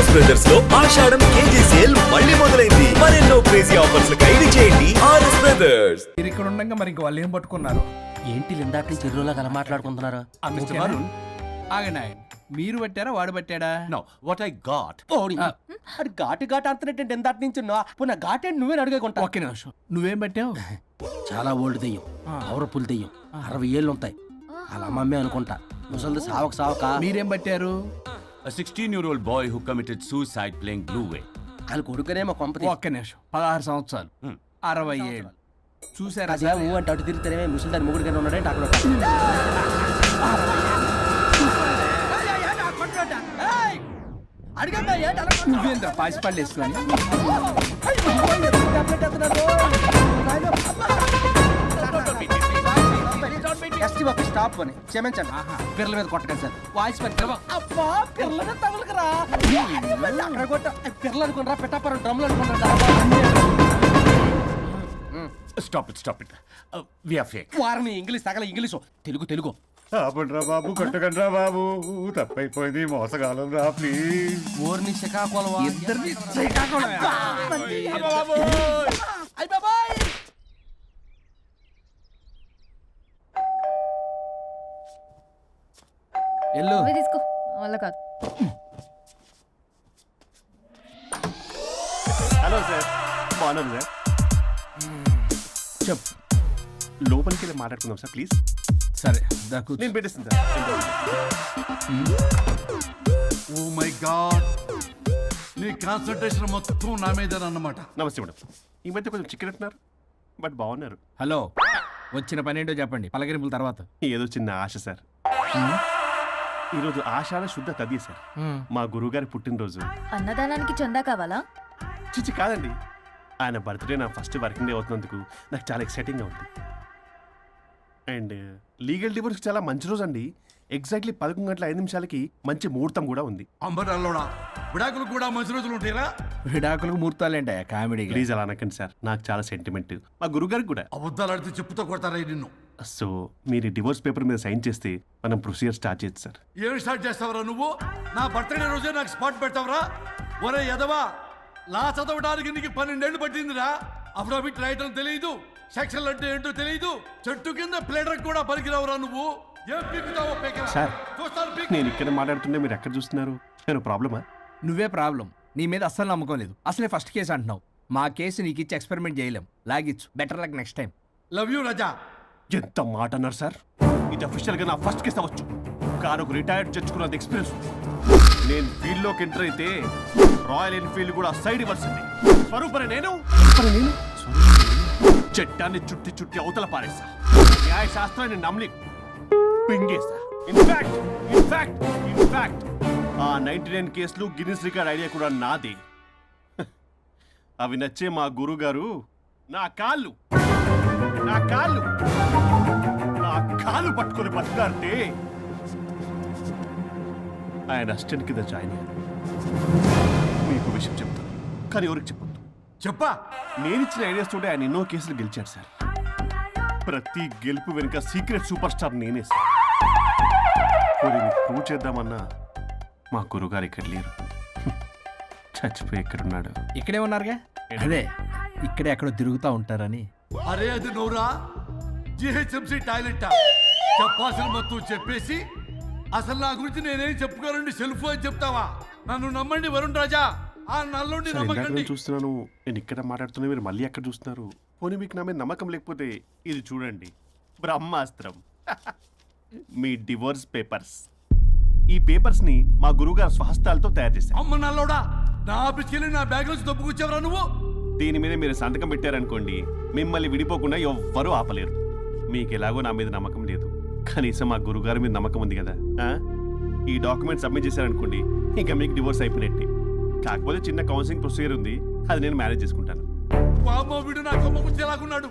RS brothers లో ఆషాఢం KG sale మళ్ళీ మొదలైంది. మరెన్నో క్రేజీ ఆఫర్స్ ఖైదీ చేయండి ఆర్ఎస్ బ్రదర్స్. మీరు ఇక్కడ ఉండగా మరి ఇంక వాళ్ళు ఏం పట్టుకున్నారు? ఏంటి ఇందాక నుంచి చెరువులా కల మాట్లాడుకుంటున్నారు? మిస్టర్ వరుణ్ ఆగండి మీరు పట్టారా వాడు పట్టాడా? No, what I got. అది ఘాటు అంతనేటంటే ఎందాటి నుంచి నా ఘాటే నువ్వే అడిగేకుంటా. ఒక్క నిమిషం, నువ్వేం పట్టావు? చాలా ఓల్డ్ దెయ్యం, పవర్ఫుల్ దెయ్యం, 60 ఏళ్ళు ఉంటాయి. అలా మమ్మీ అనుకుంటా. ముసలిది సావక మీరేం పట్టారు? A 16-year-old boy who committed suicide playing Blue Whale. వాళ్ళ కొడుకునేమో కొంపతి. ఒక్క నిమిషం, 16 సంవత్సరాలు, 60 ఏళ్ళు చూసారా? అదే ఊ అంటే అటు తిరిగితేనే ముసలి దాని ముగ్గురు ఉన్నాడంటే అక్కడ నువ్వేంద్ర పాసిపళ్ళు వేసుకొని స్టాప్ అని క్షమించండి. పిల్లల మీద కొట్టకండి సార్. వాయిస్ అబ్బా పిల్లల మీద తగులుకురా. అక్కడ కొట్ట పిల్లలు అనుకున్నారా, పెట్టాపరం డ్రమ్లు అనుకున్నారా? Stop it. We are fake. వారిని ఇంగ్లీష్ తగల ఇంగ్లీషు తెలుగు ఆపండ్రా బాబు, కొట్టకండ్రా బాబు, తప్పైపోయింది, మోసగాలం రా ప్లీజ్. ఊరిని శ్రీకాకుళం ఇద్దరిని శ్రీకాకుళం. ఎల్లు తీసుకో వల్ల కాదు. హలో సార్, బాగున్నాను సార్. చెప్పు. లోపలికి వెళ్ళి మాట్లాడుకుందాం సార్ ప్లీజ్. సరే దాకు నేను పెట్టేస్తాను సార్. ఓ మై గాడ్, నీ కాన్సంట్రేషన్ మొత్తం నా మీదనన్నమాట. నమస్తే మేడం. ఈ మధ్య కొంచెం చికెన్ అంటున్నారు, బట్ బాగున్నారు. హలో, వచ్చిన పని ఏంటో చెప్పండి, పలకరింపుల తర్వాత. ఏదో చిన్న ఆశ సార్. ఈరోజు ఆషాఢ శుద్ధ తది సార్, మా గురువుగారి పుట్టినరోజు. అన్నదానానికి చందా కావాలా? చిచ్చి కాదండి, ఆయన బర్త్డే నా ఫస్ట్ వర్కింగ్ డే అవుతున్నందుకు నాకు చాలా ఎక్సైటింగ్గా ఉంది. అండ్ లీగల్ డివోర్స్కి చాలా మంచి రోజు అండి. ఎగ్జాక్ట్లీ 11:05 మంచి ముహూర్తం కూడా ఉంది. అంబరాల్లోడా విడాకులు కూడా మంచి రోజులు ఉంటాయిరా? విడాకులకు ముహూర్తాలేంట కామెడీ. ప్లీజ్ అలా అనకండి సార్, నాకు చాలా సెంటిమెంట్, మా గురుగారికి కూడా. అబద్ధాలు ఆడితే చెప్పుతో కొడతారా నిన్ను? సో మీరు డివోర్స్ పేపర్ మీద సైన్ చేస్తే మనం ప్రొసీజర్ స్టార్ట్ చేయొచ్చు సార్. ఏమి స్టార్ట్ చేస్తావరా నువ్వు? నా బర్త్డే రోజే నాకు స్పాట్ పెడతావరా? ఒరే ఎదవా, లా చదవడానికి నీకు 12 ఏళ్ళు పట్టిందిరా. అఫిడవిట్ రాయటం తెలియదు, సెక్షన్లు అంటే ఏంటో తెలియదు, చెట్టు కింద ప్లేడర్ కూడా పలికిరావురా నువ్వు. ఏం పీకుతావో పీకరా. సార్, చూస్తాను పీకు. నేను ఇక్కడ మాట్లాడుతుంటే మీరు ఎక్కడ చూస్తున్నారు? నేను ప్రాబ్లమా? నువ్వే ప్రాబ్లం. నీ మీద అస్సలు నమ్మకం లేదు. అసలే ఫస్ట్ కేసు అంటున్నావు. మా కేసు నీకు ఇచ్చి ఎక్స్పెరిమెంట్ చేయలేం, లాగిచ్చు. Better luck next time. Love you Raza. ఎంత మాట అన్నారు సార్? ఇది అఫీషియల్గా నా ఫస్ట్ కేసు అవ్వచ్చు, కానీ ఒక రిటైర్డ్ జడ్జ్ కున్న ఎక్స్పీరియన్స్. నేను ఫీల్డ్లోకి ఎంటర్ అయితే రాయల్ ఎన్ఫీల్డ్ కూడా సైడ్ ఇవ్వాల్సింది. స్వరూపనే నేను చట్టాన్ని చుట్టి అవతల పారేసా. న్యాయ శాస్త్రాన్ని నమ్మి పింగేసా. ఇన్ఫాక్ట్ ఆ 99 కేసులు గిన్నిస్ రికార్డ్ ఐడియా కూడా నాదే. అవి నచ్చే మా గురువు గారు నా కాళ్ళు పట్టుకొని బతుకాడితే ఆయన అసిస్టెంట్ కింద జాయిన్ అయ్యాను. మీకు విషయం చెప్తాను, కానీ ఎవరికి చెప్పొద్దు. చెప్పా. నేనిచ్చిన ఐడియాస్ తోటి ఆయన ఎన్నో కేసులు గెలిచాడు సార్. ప్రతి గెలుపు వెనుక సీక్రెట్ సూపర్ స్టార్ నేనే సార్. ప్రూవ్ చేద్దామన్నా మా గురుగారు ఇక్కడ లేరు, చచ్చిపోయి ఎక్కడున్నాడు. ఇక్కడే ఉన్నారుగా. అదే ఇక్కడే ఎక్కడో తిరుగుతూ ఉంటారని. అరే అది నోరా, జిహెచ్ఎంసీ టాయిలెట్ చెప్పాల్సిన మొత్తం చెప్పేసి అసలు నా గురించి నేనేం చెప్పుకోరండి సెల్ఫ్ అని చెప్తావా? నన్ను నమ్మండి వరుణ్ రాజా, ఆ నల్లుండి నమ్మకండి. చూస్తున్నాను, నేను ఇక్కడ మాట్లాడుతున్నా, మీరు మళ్ళీ ఎక్కడ చూస్తున్నారు? పోనీ మీకు నా మీద నమ్మకం లేకపోతే ఇది చూడండి, బ్రహ్మాస్త్రం. మీ డివోర్స్ పేపర్స్. ఈ పేపర్స్ ని మా గురువుగారు స్వహస్తాలతో తయారు చేశారు. అమ్మ నల్లోడా, నా ఆఫీస్కి వెళ్ళి నా బ్యాగ్ నుంచి దొప్పుకొచ్చావరా నువ్వు? దీని మీద మీరు సంతకం పెట్టారనుకోండి, మిమ్మల్ని విడిపోకుండా ఎవ్వరూ ఆపలేరు. మీకు ఎలాగో నా మీద నమ్మకం లేదు, కనీసం మా గురుగారి మీద నమ్మకం ఉంది కదా. ఈ డాక్యుమెంట్ సబ్మిట్ చేశారనుకోండి, ఇంకా మీకు డివోర్స్ అయిపోయినట్టే. కాకపోతే చిన్న కౌన్సిలింగ్ ప్రొసీజర్ ఉంది, అది నేను మేనేజ్ చేసుకుంటాను. వీడు నా కొమ్మ గురించి ఎలాగున్నాడు?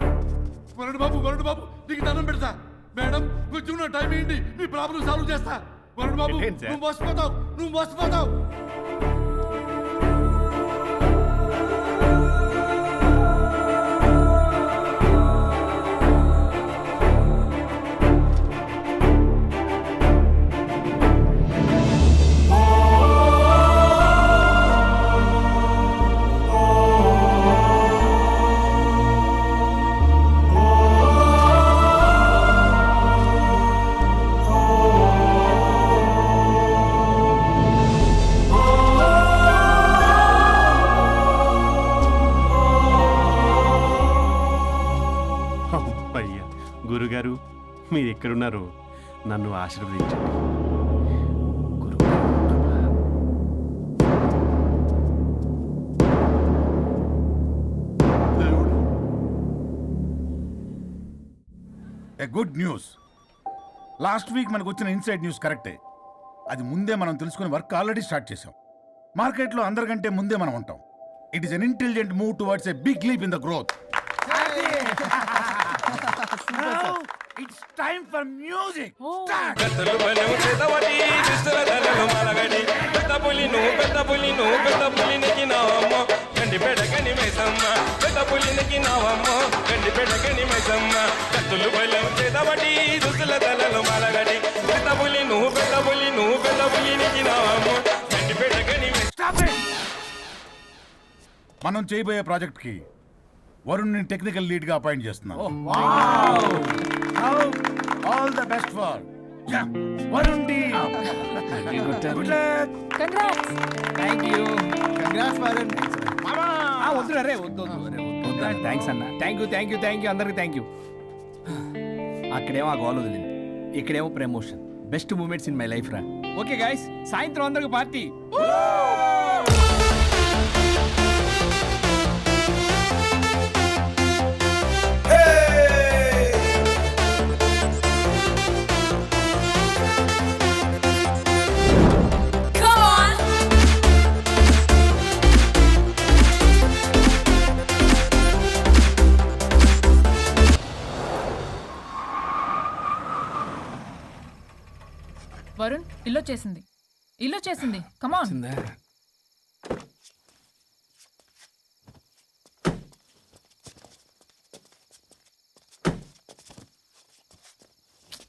వరుణ్ బాబు నీకు దండం పెడతా. మేడం కొంచెం నా టైం ఏంటి, మీ ప్రాబ్లం సాల్వ్ చేస్తా. వరుణ్ బాబు నువ్వు మోసపోతావు. ఎక్కడున్నారో నన్ను ఆశీర్వదించండి. A good news. Last week మనకు వచ్చిన ఇన్సైడ్ న్యూస్ కరెక్టే. అది ముందే మనం తెలుసుకుని వర్క్ ఆల్రెడీ స్టార్ట్ చేసాం. మార్కెట్లో అందరికంటే ముందే మనం ఉంటాం. It is an intelligent move towards a big leap in the growth. It's time for music. పెద్దలు బలెము చేతబడి దుస్తుల ధరలు మలగడి పెద్ద పులి నెక్కినావమ్మ గండి పెడగని మైసమ్మ పెద్ద పులి నెక్కినావమ్మ గండి పెడగని మైసమ్మ కత్తులు బలెము చేతబడి దుస్తుల ధరలు మలగడి పెద్ద పులి నెక్కినావమ్మ గండి పెడగని మనం చేయబోయే ప్రాజెక్ట్ కి వరుణ్ని టెక్నికల్ లీడ్ గా అపాయింట్ చేస్తున్నాం. All the best for Varun team. Good luck. Thank you. వద్దురా రే, వద్దు థ్యాంక్స్ అన్న. థ్యాంక్ యూ అందరికి థ్యాంక్ యూ. అక్కడేమో ఆ గోల్ వదిలింది, ఇక్కడేమో promotion. Best moments in my life రా. ఓకే గైస్, సాయంత్రం అందరికి పార్టీ. వరుణ్, ఇల్లు చేసింది కమాన్.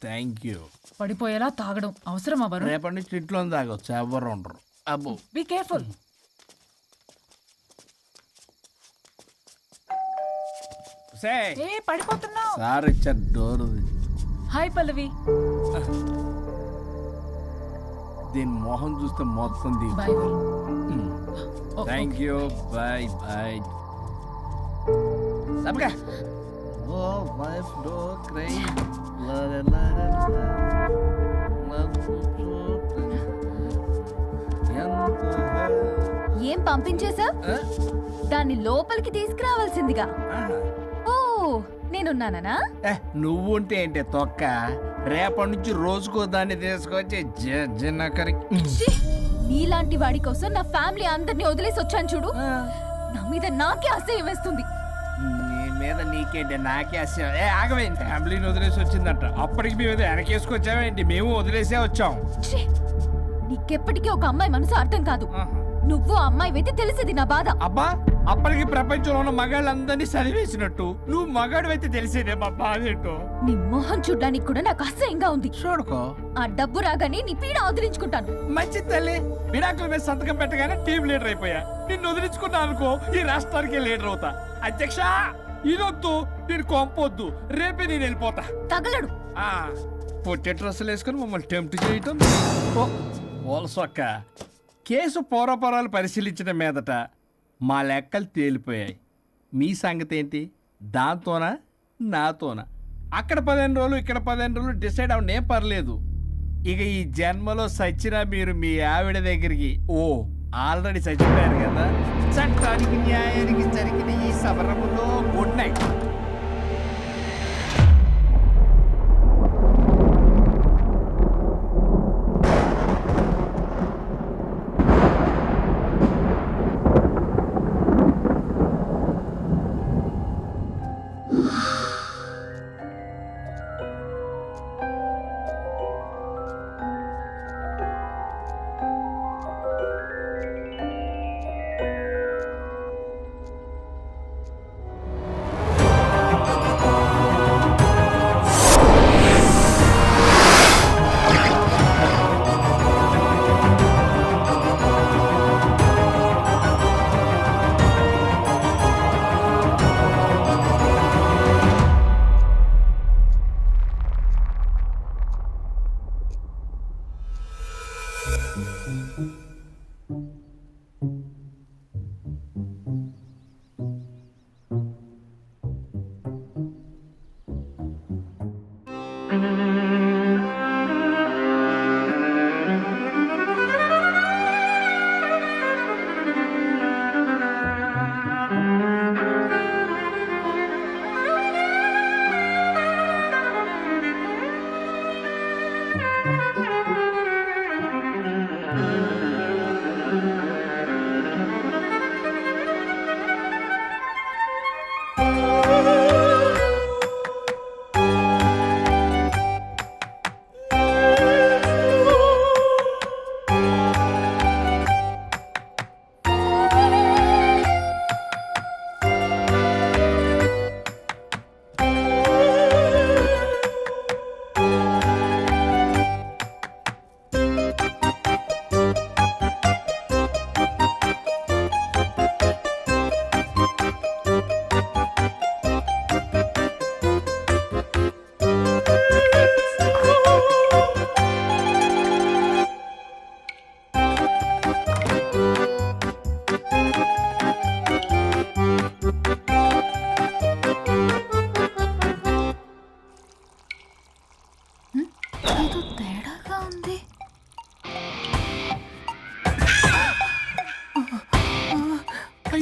Thank you. పడిపోయేలా తాగడం అవసరమా వరుణ్? రేపటి నుంచి ఇంట్లో తాగొచ్చు, ఎవరు ఉండరు. అబ్బో, బీ కేర్ఫుల్. ఏ పడిపోతున్నావు? సార్ ఇచ్చారు డోర్. హాయ్ పల్లవి. దీని మొహం చూస్తే మొత్తం bye Varun. Thank you. Bye bye. సబ్గా ఓ వైఫ్ డో క్రై ఏం పంపించేశా? దాన్ని లోపలికి తీసుకురావాల్సిందిగా. ఓ, నేనున్నానా? నువ్వుంటే ఏంటి తొక్క. రేపటి నుంచి రోజుకో దాన్ని తీసుకొచ్చి జిన్నకరి. ఛీ! నీలాంటి వాడి కోసం నా ఫ్యామిలీ అందరినీ వదిలేసి వచ్చాను చూడు. నా మీద నాకే అసహ్యం వేస్తుంది. నీ మీద నీకేంటి, నాకే అసహ్యం. ఆగవేంటి, ఫ్యామిలీని వదిలేసి వచ్చిందంట. అప్పటికి మేము వెనకేసుకొచ్చామేంటి? మేము వదిలేసే వచ్చాం. ఛీ! నీకెప్పటికీ ఒక అమ్మాయి మనసు అర్థం కాదు. నువ్వు అమ్మాయి అయితే తెలిసేది నా బాధ. అబ్బా, అప్పటికి ప్రపంచంలో ఉన్న మగాళ్ళందరినీ చదివేసినట్టు నువ్వు మగాడు అయితే తెలిసేదే మా బాధ ఏంటో. నీ మొహం చూడ్డానికి కూడా నాకు అసహ్యంగా ఉంది. చూడుకో, ఆ డబ్బు రాగానే నీ పీడ వదిలించుకుంటాను. మంచి తల్లి. విడాకుల మీద సంతకం పెట్టగానే టీం లీడర్ అయిపోయా. నిన్ను వదిలించుకున్నా అనుకో, ఈ రాష్ట్రానికి లీడర్ అవుతా. అధ్యక్ష, ఇదొద్దు, నేను కొంపొద్దు. రేపే నేను వెళ్ళిపోతా. తగలడు. పొట్టె డ్రెస్సులు వేసుకుని మమ్మల్ని టెంప్ట్ చేయటం. ఓలసొక్క. కేసు పూర్వపరాలు పరిశీలించిన మీదట మా లెక్కలు తేలిపోయాయి. మీ సంగతి ఏంటి? దాంతోనా నాతోనా? అక్కడ 15 రోజులు, ఇక్కడ 15 రోజులు డిసైడ్ అవనే పర్లేదు. ఇక ఈ జన్మలో సచ్చినా మీరు మీ ఆవిడ దగ్గరికి ఆల్రెడీ చచ్చిపోయారు కదా. చట్టానికి న్యాయానికి జరిగిన ఈ సమరములో గుడ్ నైట్.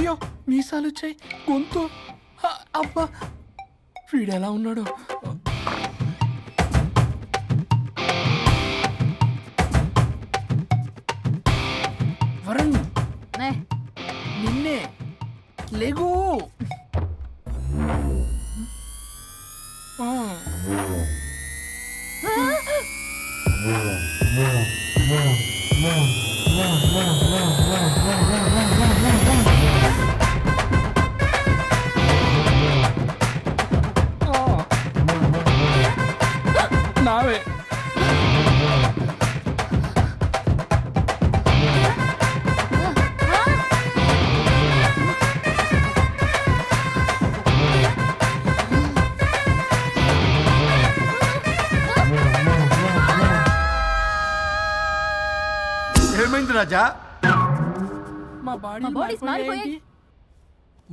అయ్యో మీసాలు వచ్చాయి గొంతు అబ్బా వీడెలా ఉన్నాడు వరుణ్ నిన్నే లేగు నావే ఏమైంది రాజా? మా మా బాడీస్ మారిపోయాయి.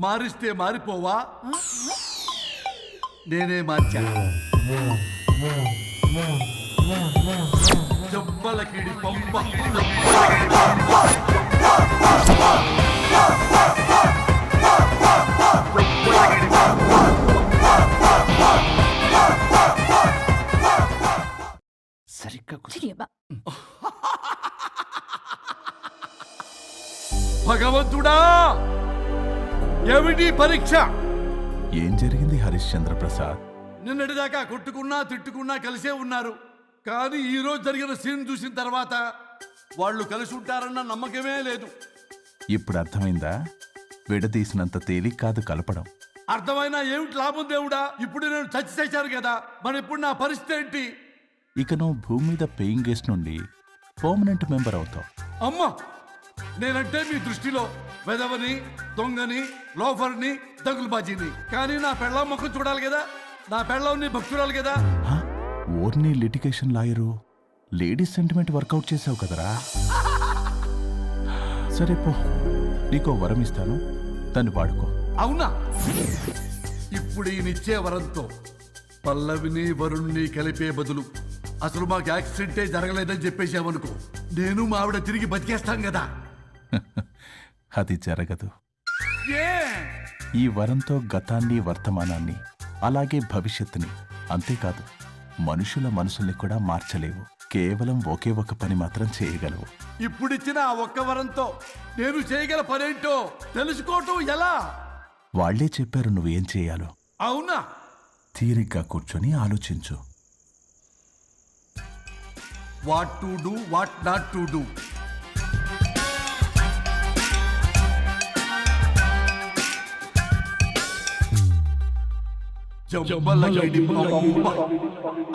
మారిస్తే మారిపోవా? నేనే మార్చా. జబ్బలకిడి పంప. సరిగ్గా కూర్చో. చిరియబ్బా. భగవంతుడా, ఏమిటి పరీక్ష? ఏం జరిగింది హరిశ్చంద్ర ప్రసాద్? నిన్నటిదాకా కొట్టుకున్నా తిట్టుకున్నా కలిసే ఉన్నారు. కానీ ఈ రోజు జరిగిన సీన్ చూసిన తర్వాత వాళ్ళు కలిసి ఉంటారన్న నమ్మకమే లేదు. ఇప్పుడు అర్థమైందా? విడదీసినంత తేలిక కాదు కలపడం. అర్థమైనా ఏమిటి లాభం దేవుడా? ఇప్పుడు నేను చచ్చి చేశాను కదా, మరి ఇప్పుడు నా పరిస్థితి ఏంటి? ఇక నువ్వు భూమి మీద పేయింగ్ గెస్ట్ నుండి పర్మనెంట్ మెంబర్ అవుతావు. అమ్మా, నేనంటే మీ దృష్టిలో వెదవని, దొంగని, లోఫర్ని, దగులుబాజీని. కానీ నా పెళ్ళం ముఖం చూడాలి కదా, నా పెళ్ళం నీ భక్తురాలు కదా. ఓర్ని litigation lawyer, ladies sentiment work out చేసావు కదరా. సరే పో, నీకో వరం ఇస్తాను, దాన్ని వాడుకో. అవునా? ఇప్పుడు ఈయనిచ్చే వరంతో పల్లవిని వరుణ్ణి కలిపే బదులు అసలు మాకు యాక్సిడెంటే జరగలేదని చెప్పేసామనుకో, నేను మా ఆవిడ తిరిగి బతికేస్తాం కదా. అది జరగదు. ఏ? ఈ వరంతో గతాన్ని, వర్తమానాన్ని, అలాగే భవిష్యత్తుని, అంతేకాదు మనుషుల మనసుల్ని కూడా మార్చలేవు. కేవలం ఒకే ఒక పని మాత్రం చేయగలవు. ఇప్పుడిచ్చిన ఆ ఒక్క వరంతో నేను చేయగల పనేంటో తెలుసుకోవటం ఎలా? వాళ్లే చెప్పారు నువ్వేం చేయాలో. అవునా? తీరిగ్గా కూర్చొని ఆలోచించు. What to do, what not to do.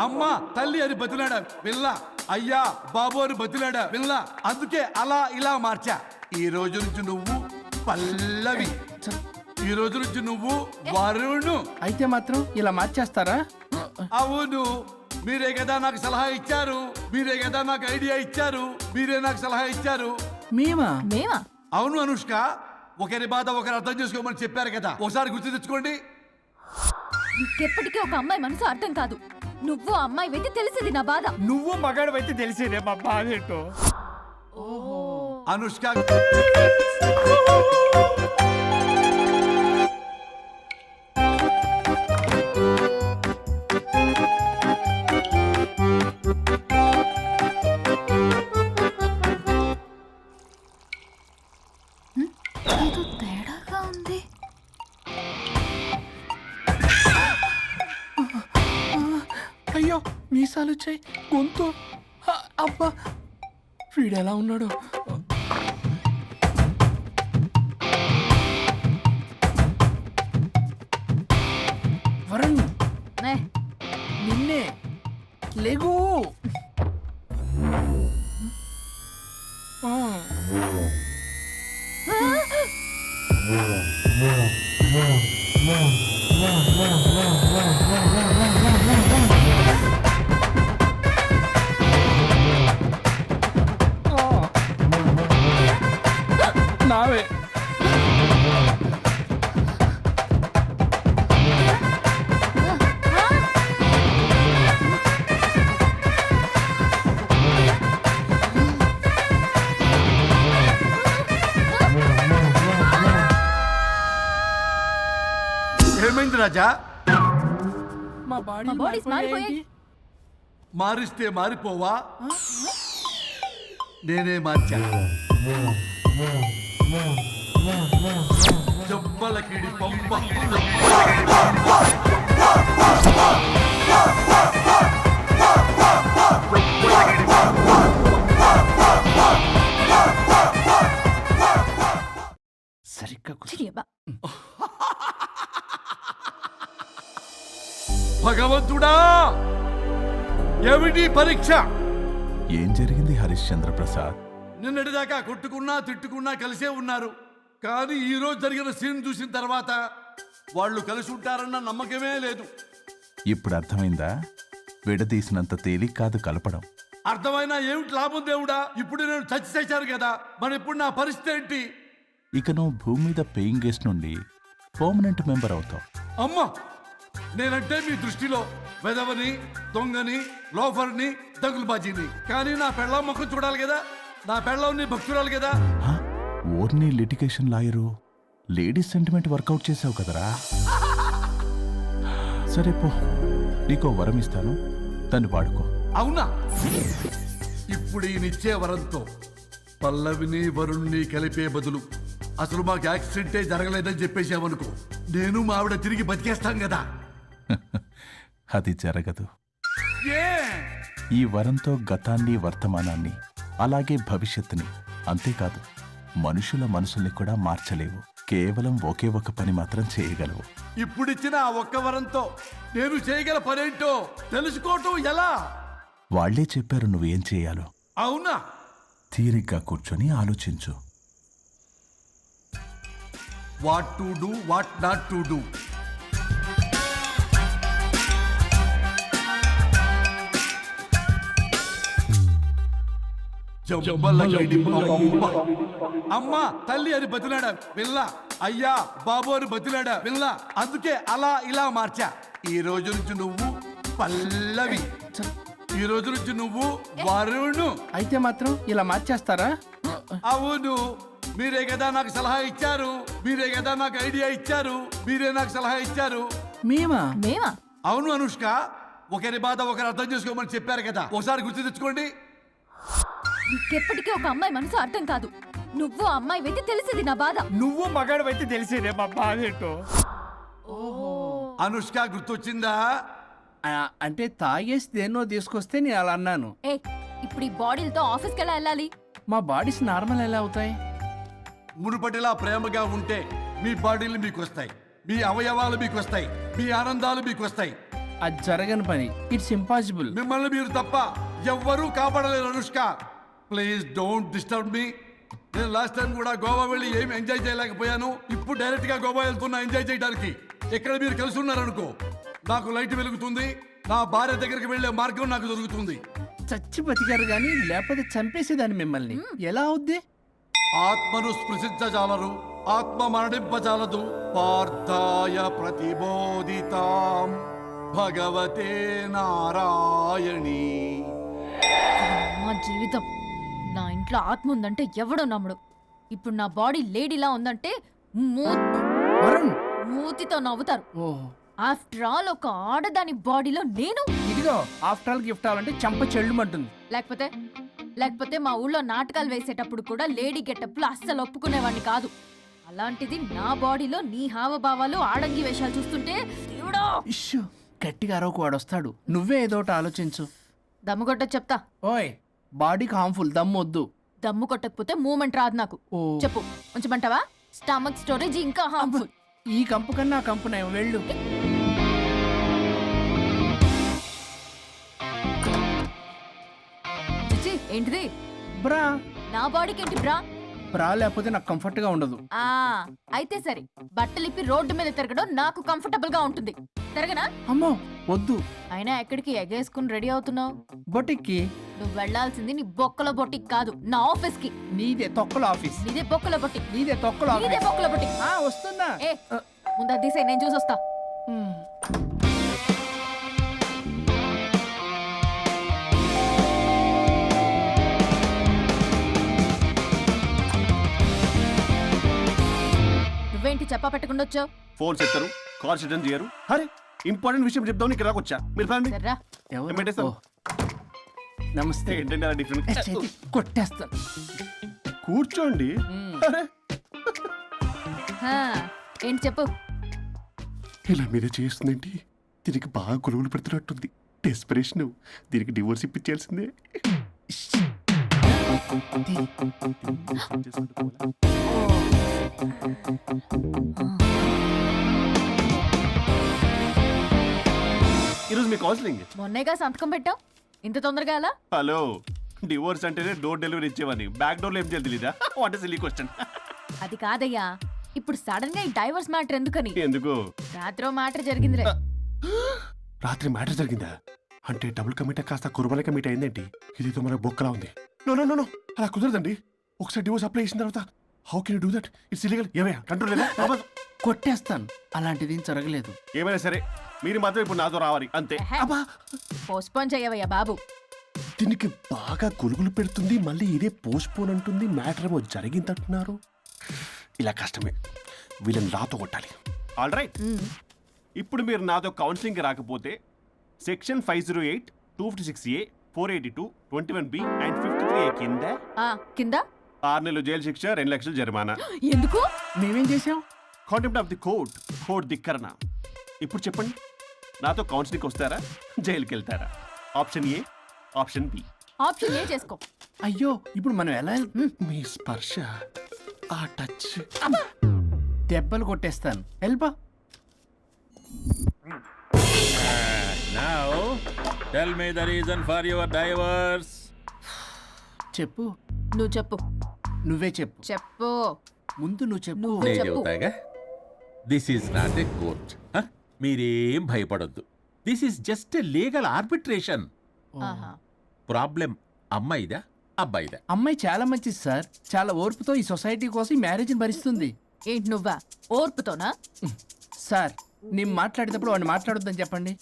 అమ్మా తల్లి అని బతిలాడా పిల్ల, అయ్యా బాబు అని బతిలాడా పిల్ల. అందుకే అలా ఇలా మార్చా. ఈ రోజు నుంచి నువ్వు పల్లవి, ఈ రోజు నుంచి నువ్వు వరుణు. అయితే మాత్రం ఇలా మార్చేస్తారా? అవును, మీరే కదా నాకు సలహా ఇచ్చారు, మీరే కదా నాకు ఐడియా ఇచ్చారు, మీరే నాకు సలహా ఇచ్చారు. మేమా? మేమా? అవును అనుష్క, ఒకరి బాధ ఒకరు అర్థం చేసుకోమని చెప్పారు కదా, ఒకసారి గుర్తు తెచ్చుకోండి. నీకెప్పటికీ ఒక అమ్మాయి మనసు అర్థం కాదు. నువ్వు అమ్మాయి వెతి తెలిసేది నా బాధ. నువ్వు మగాడు అయితే తెలిసేదే మా బాధ ఏంటో. అనుష్క, ఏదో తేడాగా ఉంది. అయ్యో మీసాలు వచ్చాయి గొంతు అబ్బా వీడెలా ఉన్నాడు? వరుణ్ నిన్నే లేగు నావే ఏమైంది రాజా? మా మా బాడీస్ మారిపోయాయి. మారిస్తే మారిపోవా? నేనే మార్చా. జబ్బలకిడి పంప. సరిగ్గా కూర్చో. చిరియబ్బా. భగవంతుడా, ఏమిటి పరీక్ష? ఏం జరిగింది హరిశ్చంద్ర ప్రసాద్? నిన్నటిదాకా కొట్టుకున్నా తిట్టుకున్నా కలిసే ఉన్నారు. కానీ ఈ రోజు జరిగిన సీన్ చూసిన తర్వాత వాళ్ళు కలిసి ఉంటారన్న నమ్మకమే లేదు. ఇప్పుడు అర్థమైందా? విడదీసినంత తేలిక కాదు కలపడం. అర్థమైనా ఏమిటి లాభం దేవుడా? ఇప్పుడు నేను చచ్చి చేశాను కదా, మరి ఇప్పుడు నా పరిస్థితి ఏంటి? ఇక నువ్వు భూమి మీద పేయింగ్ గెస్ట్ నుండి పర్మనెంట్ మెంబర్ అవుతావు. అమ్మా, నేనంటే మీ దృష్టిలో వెదవని, దొంగని, లోఫర్ని, దగులుబాజీని. కానీ నా పెళ్ళం ముఖం చూడాలి కదా, నా పెళ్ళం నీ భక్తురాలు కదా. హ? ఓర్ని litigation lawyer, ladies sentiment work out చేసావు కదరా. సరే పో, నీకో వరం ఇస్తాను, దాన్ని వాడుకో. అవునా? ఇప్పుడు ఈయనిచ్చే వరంతో పల్లవిని వరుణ్ణి కలిపే బదులు అసలు మాకు యాక్సిడెంటే జరగలేదని చెప్పేసామనుకో, నేను మా ఆవిడ తిరిగి బతికేస్తాం కదా. అది జరగదు. ఏ? ఈ వరంతో గతాన్ని, వర్తమానాన్ని, అలాగే భవిష్యత్తుని, అంతేకాదు మనుషుల మనసుల్ని కూడా మార్చలేవు. కేవలం ఒకే ఒక పని మాత్రం చేయగలవు. ఇప్పుడిచ్చిన ఆ ఒక్క వరంతో నేను చేయగల పనేంటో తెలుసుకోవటం ఎలా? వాళ్లే చెప్పారు నువ్వేం చేయాలో. అవునా? తీరిగ్గా కూర్చొని ఆలోచించు. What to do, what not to do. అమ్మా తల్లి అని బతిలాడా పిల్ల, అయ్యా బాబు అని బతిలాడా పిల్ల. అందుకే అలా ఇలా మార్చా. ఈ రోజు నుంచి నువ్వు పల్లవి, ఈ రోజు నుంచి నువ్వు వరుణు. అయితే మాత్రం ఇలా మార్చేస్తారా? అవును, మీరే కదా నాకు సలహా ఇచ్చారు, మీరే కదా నాకు ఐడియా ఇచ్చారు, మీరే నాకు సలహా ఇచ్చారు. మేమా? మేమా? అవును అనుష్క, ఒకరి బాధ ఒకరు అర్థం చేసుకోమని చెప్పారు కదా, ఒకసారి గుర్తు తెచ్చుకోండి. నీకెప్పటికీ ఒక అమ్మాయి మనసు అర్థం కాదు. నువ్వు ఆ అమ్మాయి వెతి తెలిసేది నా బాధ. నువ్వు మగాడు అయితే తెలిసేదే మా బాధ ఏంటో. అనుష్క గుర్తొచ్చిందా? అంటే తాగేసి దేన్నో తీసుకొస్తే నేను అలా అన్నాను. ఏ, ఇప్పుడు ఈ బాడీలతో ఆఫీస్కి ఎలా వెళ్ళాలి? మా బాడీస్ నార్మల్ ఎలా అవుతాయి? మునుపటిలా ప్రేమగా ఉంటే మీ బాడీలు మీకు వస్తాయి, మీ అవయవాలు మీకు వస్తాయి, మీ ఆనందాలు మీకు వస్తాయి. అది జరగని పని. It's impossible. మిమ్మల్ని మీరు తప్ప ఎవ్వరూ కాపాడలేరు Anushka. Please don't disturb me. నేను లాస్ట్ టైం కూడా గోవా వెళ్ళి ఏమి ఎంజాయ్ చేయలేకపోయాను. ఇప్పుడు డైరెక్ట్ గా గోవా వెళ్తున్నా ఎంజాయ్ చేయడానికి. ఎక్కడ మీరు కలిసి ఉన్నారనుకో, నాకు లైట్ వెలుగుతుంది, నా భార్య దగ్గరికి వెళ్లే మార్గం నాకు దొరుకుతుంది. చచ్చి బతికారు గాని లేకపోతే చంపేసేదాన్ని మిమ్మల్ని. ఎలా అవుద్ది? ఆత్మను స్పృశించజాలరు, ఆత్మ మరణింపజాలదు. పార్థాయ ప్రతిబోధితాం భగవతే నారాయణి. మా జీవితం, నా ఇంట్లో ఆత్మ ఉందంటే ఎవడో నమ్ముడు. ఇప్పుడు నా బాడీ లేడీలా ఉందంటే వరుణ్, మూతితో నవ్వుతారు. ఓహో, ఆఫ్టర్ ఆల్ ఒక ఆడదాని బాడీలో నేను. ఇదిగో ఆఫ్టర్ ఆల్ గిఫ్ట్ అవ్వాలంటే చంప చెల్లుమంటుంది. లేకపోతే మా ఊళ్ళో నాటకాలు వేసేటప్పుడు కూడా లేడీ గెటప్లు అస్సలు ఒప్పుకునేవాడిని కాదు. అలాంటిది నా బాడీలో నీ హావభావాలు, ఆడంగి వేషాలు చూస్తుంటే దేవుడా. ఇష్యూ, గట్టిగా అరవకు, వాడు వస్తాడు. నువ్వే ఏదో ఒకటి ఆలోచించు. దమ్ము కొట్ట చెప్తా. ఓయ్, బాడీకి హార్మ్ఫుల్, దమ్ము వద్దు. దమ్ము కొట్టకపోతే మూమెంట్ రాదు నాకు. ఓ. చెప్పు, ఉంచమంటావా? స్టమక్ స్టోరేజ్ ఇంకా హార్మ్ఫుల్. ఈ కంపు కన్నా ఆ కంపు నేను వెళ్ళు. చిచి, ఏంటిది? బ్రా. నా బాడీకి ఏంటి బ్రా? బ్రా లేకపోతే నాకు కంఫర్ట్ గా ఉండదు. ఆ అయితే సరే, బట్టలిప్పి రోడ్డు మీద తిరగడం నాకు కంఫర్టబుల్ గా ఉంటుంది. తిరగనా? అమ్మో వద్దు. అయినా ఎక్కడికి ఎగేసుకుని రెడీ అవుతున్నావు? బొటిక్కి. నువ్వు వెళ్లాల్సింది నీ బొక్కల బొట్టికి కాదు, నా ఆఫీస్ కి. నీదే తొక్కల ఆఫీస్. నీదే బొక్కల బొట్టికి. నీదే తొక్కల నీదే ఆఫీస్. బొక్కల బొట్టికి. వస్తుందా? ఏ, ముందు అది తీసేయ్, నేను చూసొస్తా. నువ్వేంటి చెప్పా పెట్టకుండా వచ్చావు? ఫోన్స్ ఎత్తరు, కాల్ రిటర్న్ చేయరు. అరే ఇంపార్టెంట్ విషయం చెప్దాం ఇక్కడ వచ్చా. మీరు ఫ్యామిలీ సర్రా ఎవరు? పెట్టేస్తాను. ఓ, నమస్తే. ఏంటంటే అలా డిఫరెంట్. చేతి కొట్టేస్తాను. కూర్చోండి. అరే హా, ఏంటి చెప్పు. ఇలా మీరే చేస్తుందేంటి? దీనికి బాగా గొలుగులు పెడుతున్నట్టుంది. డెస్పరేషన్. దీనికి డివోర్స్ ఇప్పించాల్సిందే. ఈరోజు మీ కౌన్సిలింగ్. మొన్నేగా సంతకం పెట్టావు, ఇంత తొందరగా అలా? హలో, డివోర్స్ అంటేనే డోర్ డెలివరీ ఇచ్చేవాడిని. బ్యాక్ డోర్ లో ఏం చేయాలి తెలీదా? What is silly question. అది కాదయ్యా, ఇప్పుడు సడన్ గా ఈ డైవర్స్ మ్యాటర్ ఎందుకని? ఎందుకు? రాత్రో మ్యాటర్ జరిగిందిలే. రాత్రి మ్యాటర్ జరిగిందా? అంటే డబుల్ కమిట్ కాస్త కుర్బల కమిట్ అయిందేంటి? ఇది మన బొక్కలా ఉంది. నో నో నో నో, అలా కుదరదండి. ఒకసారి డివోర్స్ అప్లై చేసిన తర్వాత how can you do that? It's illegal. ఏమయ్యా కంట్రోల్ లేదా? కొట్టేస్తాను. అలాంటిది ఏం జరగలేదు. ఏమైనా సరే మీరు మాత్రం ఇప్పుడు నాతో రావాలి అంతే. అబ్బా, పోస్ట్పోన్ చేయవయ్యా బాబు. దీనికి బాగా గొలుగులు పెడుతుంది. మళ్ళీ ఇదే పోస్ట్ పోన్ అంటుంది. మ్యాటర్ ఏమో జరిగిందంటున్నారు. ఇలా కష్టమే. వీళ్ళని నాతో కొట్టాలి. ఆల్ రైట్, ఇప్పుడు మీరు నాతో కౌన్సిలింగ్ రాకపోతే section 508, 256A, 482, 21B and 53A కింద కింద 6 నెలలు జైలు శిక్ష, 2 లక్షలు జరిమానా. ఎందుకు? మేమేం చేసాం? కాంటెంప్ట్ ఆఫ్ ది కోర్ట్ ధిక్కరణ. ఇప్పుడు చెప్పండి, నాతో కౌన్సిలింగ్ వస్తారా, జైలుకి వెళ్తారా? Option A, option B. Option A చేసుకో. అయ్యో, ఇప్పుడు మనం ఎలా మీ స్పర్శ, ఆ టచ్. దెబ్బలు కొట్టేస్తాను. వెళ్ళిపో. Now, tell me the reason for your divorce. చెప్పు. నువ్వు చెప్పు. నువ్వే చెప్పు. చెప్పు. ముందు నువ్వు చెప్పు. నువ్వు నేను చెప్పు. చెబుతాగా. This is not a court. మీరేం భయపడొద్దు. This is just a legal arbitration. ఆహా. ప్రాబ్లం అమ్మాయిదా అబ్బాయిదా? అమ్మాయి చాలా మంచిది సార్. చాలా ఓర్పుతో ఈ సొసైటీ కోసం ఈ మ్యారేజ్ని భరిస్తుంది. ఏంటి నువ్వా ఓర్పుతోనా? సార్, నేను మాట్లాడేటప్పుడు వాడిని మాట్లాడొద్దని చెప్పండి.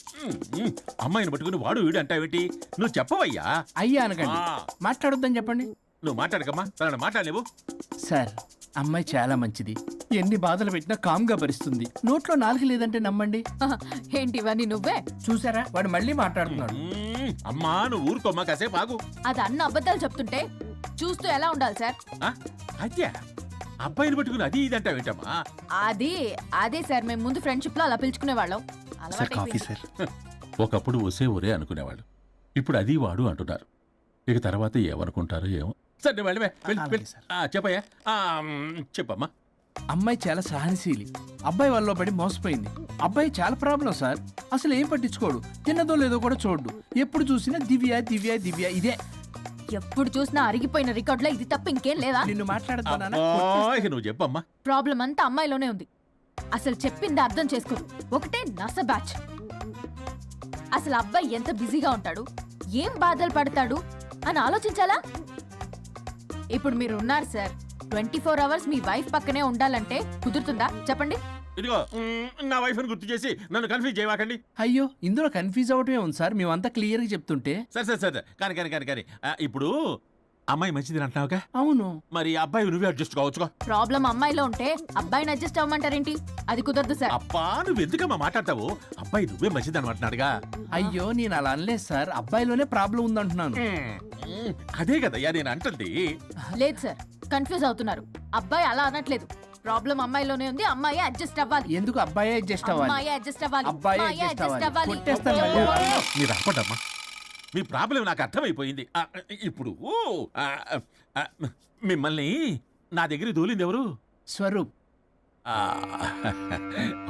అమ్మాయిని పట్టుకుని వాడు వీడు అంటావేంటి? నువ్వు చెప్పవయ్యా. అయ్యా అనకండి. మాట్లాడొద్దని చెప్పండి. నువ్వు మాట్లాడకమ్మా, తనని మాట్లాడలేవు. సార్, అమ్మాయి చాలా మంచిది. ఎన్ని బాధలు పెట్టినా కామ్గా భరిస్తుంది. నోట్లో నాలుగు లేదంటే నమ్మండి. ఆహా. ఏంటి ఇవన్నీ నువ్వే? చూసారా, వాడు మళ్ళీ మాట్లాడుతున్నాడు. అమ్మా నువ్వు ఊరుకోమ్మా, కాసేపు ఆగు. అది అన్న అబద్ధాలు చెప్తుంటే చూస్తూ ఎలా ఉండాలి సార్? అద్యా అబ్బాయిని పట్టుకుని అది ఇది అంటావేంటమ్మా? అదే సార్, మేము ముందు ఫ్రెండ్షిప్ లో అలా పిలుచుకునే వాళ్ళం. ఒకప్పుడు ఒసే ఒరే అనుకునేవాళ్ళు. ఇప్పుడు అది వాడు అంటున్నారు. ఇక తర్వాత ఏమనుకుంటారో ఏమో. సరే వెళ్ళి చెప్పయ్యా. చెప్పమ్మా. అమ్మాయి చాలా సహనశీలి. అబ్బాయి వల్ల పడి మోసపోయింది. అబ్బాయి చాలా ప్రాబ్లం సార్. అసలు ఏం పట్టించుకోడు. తిన్నదో లేదో కూడా చూడు. ఎప్పుడు చూసినా దివ్య దివ్య దివ్య ఇదే. ఎప్పుడు చూసినా అరిగిపోయిన రికార్డులో ఇది తప్ప ఇంకేం లేదా? నిన్ను మాట్లాడుతున్నా. ఇక నువ్వు చెప్పమ్మా. ప్రాబ్లం అంతా అమ్మాయిలోనే ఉంది. అసలు చెప్పింది అర్థం చేసుకోదు. ఒకటే నస బ్యాచ్. అసలు అబ్బాయి ఎంత బిజీగా ఉంటాడు, ఏం బాధలు పడతాడు అని ఆలోచించాలా? ఇప్పుడు మీరు ఉన్నారు సార్. 24 అవర్స్ మీ వైఫ్ పక్కనే ఉండాలంటే కుదురుతుందా చెప్పండి? ఇదిగో నా వైఫ్ ని గుర్తు చేసి నన్ను కన్ఫ్యూజ్ చేయవాకండి. అయ్యో, ఇందులో కన్ఫ్యూజ్ అవటమే ఉంది సార్. మేమంతా క్లియర్ గా చెప్తుంటే. సరే కానీ ఇప్పుడు అమ్మాయి మంచిది అంటున్నావుగా? అవును. మరి అబ్బాయి నువ్వే అడ్జస్ట్ కావచ్చుగా. ప్రాబ్లం అమ్మాయిలో ఉంటే అబ్బాయిని అడ్జస్ట్ అవ్వమంటారేంటి? అది కుదరదు సార్. అబ్బా నువ్వు ఎందుకమ్మా మాట్లాడతావు? అబ్బాయి నువ్వే మంచిది అనమాటున్నాడుగా. అయ్యో, నేను అలా అనలేదు సార్. అబ్బాయిలోనే ప్రాబ్లం ఉందంటున్నాను. అదే కదయ్యా నేను అంటుంది. లేదు సార్, కన్ఫ్యూజ్ అవుతున్నారు. అబ్బాయి అలా అనట్లేదు. ప్రాబ్లం అమ్మాయిలోనే ఉంది. అమ్మాయి అడ్జస్ట్ అవ్వాలి. ఎందుకు అబ్బాయి అడ్జస్ట్ అవ్వాలి? అమ్మాయి అడ్జస్ట్ అవ్వాలి. అబ్బాయి అమ్మాయి adjust adjust అవ్వాలి. అవ్వాలి. కొట్టేస్తాను మళ్ళీ. మీరు అప్పటమ్మా, మీ ప్రాబ్లం నాకు అర్థమైపోయింది. ఇప్పుడు మిమ్మల్ని నా దగ్గర దూలింది ఎవరు? స్వరూప్.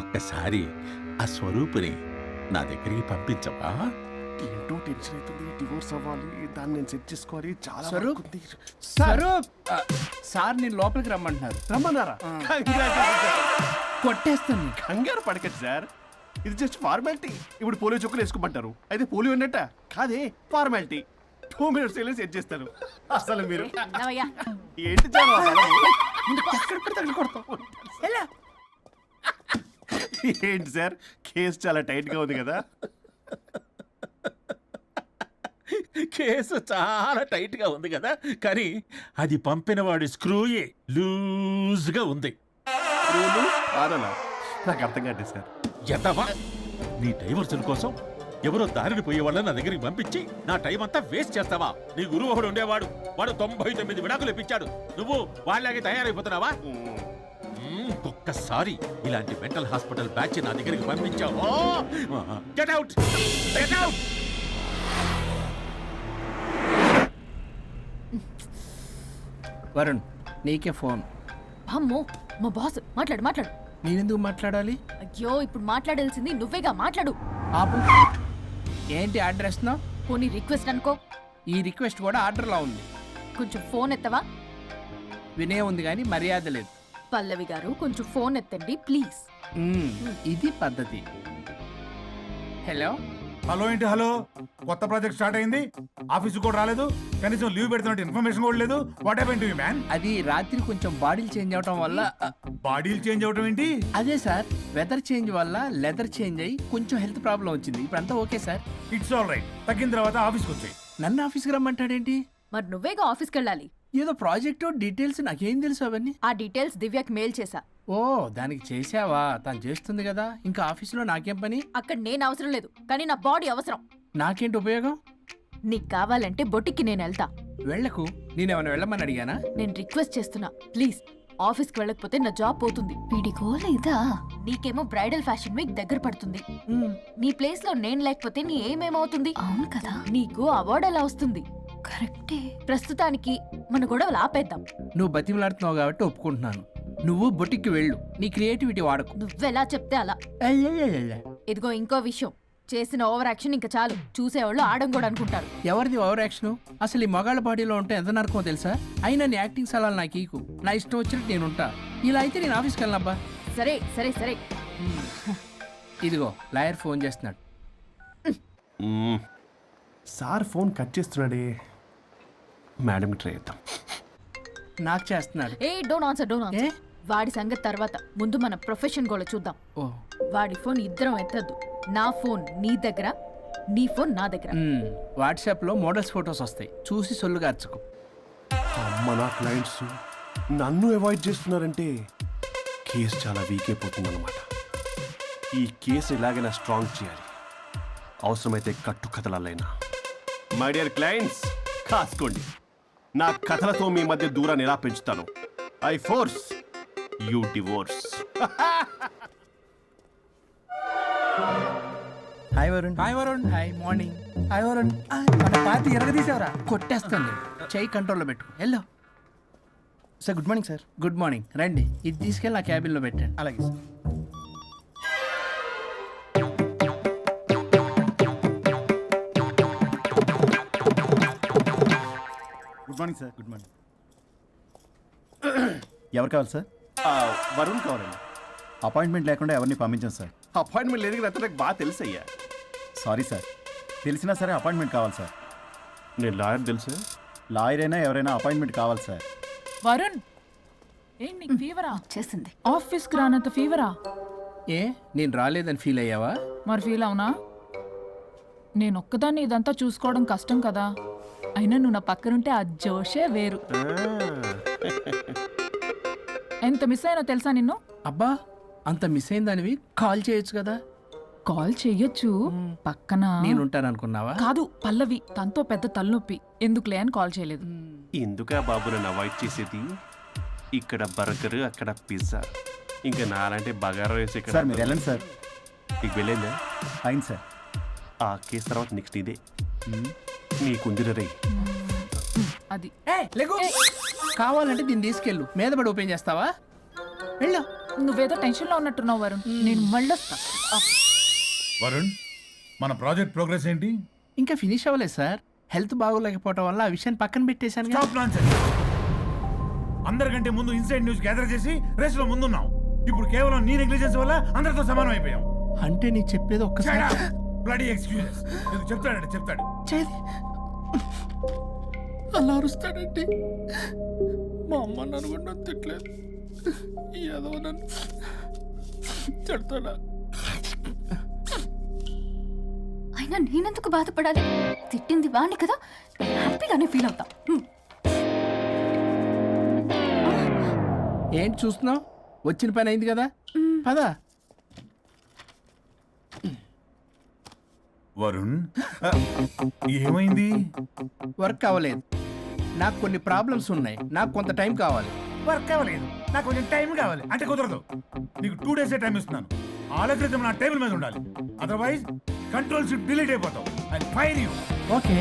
ఒక్కసారి ఆ స్వరూపుని నా దగ్గరికి పంపించవా? ఏంటో టెన్షన్ అవుతుంది. డివోర్స్ అవ్వాలి, దాన్ని నేను సెట్ చేసుకోవాలి. చాలా స్వరూప్. వర్క్ ఉంది. స్వరూప్ సార్, నేను లోపలికి రమ్మంటున్నారు. రమ్మన్నారా? కొట్టేస్తాను. కంగారు పడకండి సార్, ఇది జస్ట్ ఫార్మాలిటీ. ఇప్పుడు పోలియో చుక్కలు వేసుకోమంటారు. అయితే పోలియో ఉన్నట్ట కాదే, ఫార్మాలిటీ. 2 minutes వెళ్ళి సెట్ చేస్తారు. అసలు మీరు విన్నావయ్యా? ఏంటి చాలా ఏంటి సార్, కేసు చాలా టైట్ గా ఉంది కదా? కేసు చాలా టైట్ గా ఉంది కదా, కానీ అది పంపిన వాడి స్క్రూయే లూజ్ గా ఉంది. ఆడలా నాకు అర్థం కాదు సార్. ఎదవా నీ డైవర్సన్ కోసం ఎవరో దారిని పోయే వాళ్ళని నా దగ్గరికి పంపించి నా టైం అంతా వేస్ట్ చేస్తావా? నీ గురువు ఒకడు ఉండేవాడు, వాడు 99 విడాకులు ఇప్పించాడు. నువ్వు వాళ్ళలాగే తయారైపోతున్నావా? ఒక్కసారి ఇలాంటి మెంటల్ హాస్పిటల్ బ్యాచ్ నా దగ్గరికి పంపించావు. Get out, get out. Varun నీకే ఫోన్. అమ్మో మా బాస్ మాట్లాడు. నేనెందుకు మాట్లాడాలి? అయ్యో ఇప్పుడు మాట్లాడాల్సింది నువ్వేగా, మాట్లాడు. ఆపు. ఏంటి ఆర్డర్ ఇస్తున్నావు? పోనీ రిక్వెస్ట్ అనుకో. ఈ రిక్వెస్ట్ కూడా ఆర్డర్లో ఉంది. కొంచెం ఫోన్ ఎత్తవా? వినే ఉంది కానీ మర్యాద లేదు. పల్లవి గారు కొంచెం ఫోన్ ఎత్తండి ప్లీజ్. ఇది పద్ధతి. హలో. హలో ఏంటి హలో? కొత్త ప్రాజెక్ట్ స్టార్ట్ అయింది, ఆఫీస్ కూడా రాలేదు, కనీసం లీవ్ పెడుతున్నట్టు ఇన్ఫర్మేషన్ కూడా లేదు. What happened to you man? అది రాత్రి కొంచెం బాడీలు చేంజ్ అవటం వల్ల. బాడీలు చేంజ్ అవటం ఏంటి? అదే సార్, వెదర్ చేంజ్ వల్ల లెదర్ చేంజ్ అయ్యి కొంచెం హెల్త్ ప్రాబ్లం వచ్చింది. ఇప్పుడు అంతా okay sir. It's all right. తగ్గిన తర్వాత ఆఫీస్కి వచ్చాయి. నన్ను ఆఫీస్కి రమ్మంటాడేంటి? మరి నువ్వేగా ఆఫీస్కి వెళ్ళాలి. ఏదో ప్రాజెక్టు డీటెయిల్స్ నాకేం తెలుసు అవన్నీ. ఆ డీటెయిల్స్ దివ్యకి మెయిల్ చేశా. ఓ దానికి చేసావా? తను చేస్తుంది కదా, ఇంకా ఆఫీసులో నాకేం పని? అక్కడ నేను అవసరం లేదు, కానీ నా బాడీ అవసరం. నాకేంటి ఉపయోగం? నీకు కావాలంటే బొటిక్కి నేను వెళ్తా. వెళ్ళకు. నేనేమైనా వెళ్ళమని అడిగానా? నేను రిక్వెస్ట్ చేస్తున్నా ప్లీజ్. ఆఫీస్కి వెళ్ళకపోతే నా జాబ్ పోతుంది. వీడికో లేదా? నీకేమో బ్రైడల్ ఫ్యాషన్ వీక్ దగ్గర పడుతుంది. నీ ప్లేస్ లో నేను లేకపోతే నీ ఏమేమవుతుంది? అవును కదా. నీకు అవార్డు ఎలా వస్తుంది? కరెక్టే. ప్రస్తుతానికి మన గొడవలు ఆపేద్దాం. నువ్వు బతిమలాడుతున్నావు కాబట్టి ఒప్పుకుంటున్నాను. నువ్వు బొటిక్కి వెళ్ళు, నీ క్రియేటివిటీ వాడకు. నువ్వెలా చెప్తే అలా. ఇదిగో ఇంకో విషయం, చేసిన ఓవర్ యాక్షన్ ఇంకా చాలు. చూసేవాళ్ళు ఆడం కూడా అనుకుంటారు. ఎవరిది ఓవర్ యాక్షన్? అసలు ఈ మగాళ్ళ బాడీలో ఉంటే ఎంత నరకమో తెలుసా? అయినా నీ యాక్టింగ్ సలాలు నాకు ఈకు. నా ఇష్టం వచ్చినట్టు నేను ఉంటా. ఇలా అయితే నేను ఆఫీస్కి వెళ్ళనబ్బా. సరే సరే సరే. ఇదిగో లాయర్ ఫోన్ చేస్తున్నాడు. సార్ ఫోన్ కట్ చేస్తున్నాడే. మేడం ట్రై చేద్దాం. నాకు చేస్తున్నాడు. ఏ డోంట్ ఆన్సర్, డోంట్ ఆన్సర్. వాడి సంగతి తర్వాత, ముందు మన ప్రొఫెషన్ కూడా చూద్దాం. ఓ వాడి ఫోన్ ఇద్దరం ఎత్తద్దు. నా ఫోన్ నీ దగ్గర, నీ ఫోన్ నా దగ్గర. వాట్సాప్లో మోడల్స్ ఫొటోస్ వస్తాయి, చూసి సొల్లుగా అర్చుకో. అమ్మ నా క్లయింట్స్ నన్ను అవాయిడ్ చేస్తున్నారంటే కేసు చాలా వీక్ అయిపోతుందన్నమాట. ఈ కేసు ఎలాగైనా స్ట్రాంగ్ చేయాలి, అవసరమైతే కట్టు కథలైనా. మై డియర్ క్లయింట్స్, కాసుకోండి. నా కథలతో మీ మధ్య దూరాన్ని ఎలా పెంచుతాను. I force you divorce. Hi Varun. Hi Varun. Hi morning. Hi Varun. మన పార్టీ ఎరగదీసావరా? కొట్టేస్తుంది. చెయ్యి కంట్రోల్లో పెట్టు. Hello sir, good morning sir. Good morning. రండి, ఇది తీసుకెళ్ళి నా క్యాబిన్లో పెట్టండి. అలాగే sir. Good morning sir. Good morning. ఎవరు కావాలి సార్? వరుణ్ కావాలండి. అపాయింట్మెంట్ లేకుండా ఎవరిని పంపించాను సార్. అపాయింట్మెంట్ లేదు కదా, నాకు బాగా తెలుసయ్యా. సారీ సార్, తెలిసినా సరే అపాయింట్మెంట్ కావాలి సార్. నేను లాయర్ తెలుసా? లాయర్ అయినా ఎవరైనా అపాయింట్మెంట్ కావాలి సార్. వరుణ్, ఏంటి నీకు ఫీవరా? చేసింది. ఆఫీస్కి రానంత ఫీవరా? ఏ నేను రాలేదని ఫీల్ అయ్యావా? మరి ఫీల్ అవునా? నేను ఒక్కదాన్ని ఇదంతా చూసుకోవడం కష్టం కదా. అయినా నువ్వు నా పక్కనుంటే ఆ జోషే వేరు. ఎంత మిస్ అయినా తెలుసా నిన్ను? అబ్బా, అంత మిస్ అయిందానివి కాల్ చేయొచ్చు కదా. కాల్ చెయ్యొచ్చు, పక్కన నేనుంటాను అనుకున్నావా? కాదు, పల్లవి తనతో పెద్ద తలనొప్పి, ఎందుకులే అని కాల్ చేయలేదు. ఎందుకా బాబు నన్ను అవాయిడ్ చేసేది? ఇక్కడ బర్గర్, అక్కడ పిజ్జా, ఇంకా నాలంటే బగారా వేసి ఇక్కడ. సార్ మీరు వెళ్ళండి సార్. నీకు వెళ్ళిందా? అయింది సార్. ఆ కేసు తర్వాత నెక్స్ట్ ఇదే నీకుందిర రే. అది లేకు. కావాలంటే దీన్ని తీసుకెళ్ళు, మీద పడి ఓపెన్ చేస్తావా? వెళ్ళు. నువ్వేదో టెన్షన్లో ఉన్నట్టున్నావు వరుణ్, నేను మళ్ళొస్తా. వరుణ్, మన ప్రాజెక్ట్ ప్రోగ్రెస్ ఏంటి? ఇంకా ఫినిష్ అవ్వలేదు సార్. హెల్త్ బాగోలేకపోవడం వల్ల ఆ విషయాన్ని పక్కన పెట్టేశాను. Stop nonsense. అందరికంటే ముందు ఇన్సైడ్ న్యూస్ గ్యాదర్ చేసి రేస్ లో ముందున్నాం. ఇప్పుడు కేవలం నీ నెగ్లిజెన్స్ వల్ల అందరితో సమానం అయిపోయాం. అంటే నీ చెప్పేది ఒక్కసారి. Bloody excuses. ఇది చెప్తాడు. చేది అలా అరుస్తాడండి. మా అమ్మ నన్ను కూడా నన్ను తిట్టలేదు, ఏదో నన్ను చెడతాడా? అయినా నేనెందుకు బాధపడాలి? తిట్టింది వాణ్ణి కదా, హ్యాపీగానే ఫీల్ అవుతా. ఏంటి చూస్తున్నావు? వచ్చిన పని అయింది కదా, పదా. వరుణ్ ఏమైంది? వర్క్ అవ్వలేదు. నాకు కొన్ని ప్రాబ్లమ్స్ ఉన్నాయి. నాకు కొంత టైం కావాలి. వర్క్ అవ్వలేదు, నాకు కొంచెం టైం కావాలి అంటే కుదరదు. నీకు 2 days టైం ఇస్తున్నాను. ఆలోచించడం నా టేబుల్ మీద ఉండాలి. అదర్వైజ్ కంట్రోల్ షిప్ డిలీట్ అయిపోతావు. I fire you. ఓకే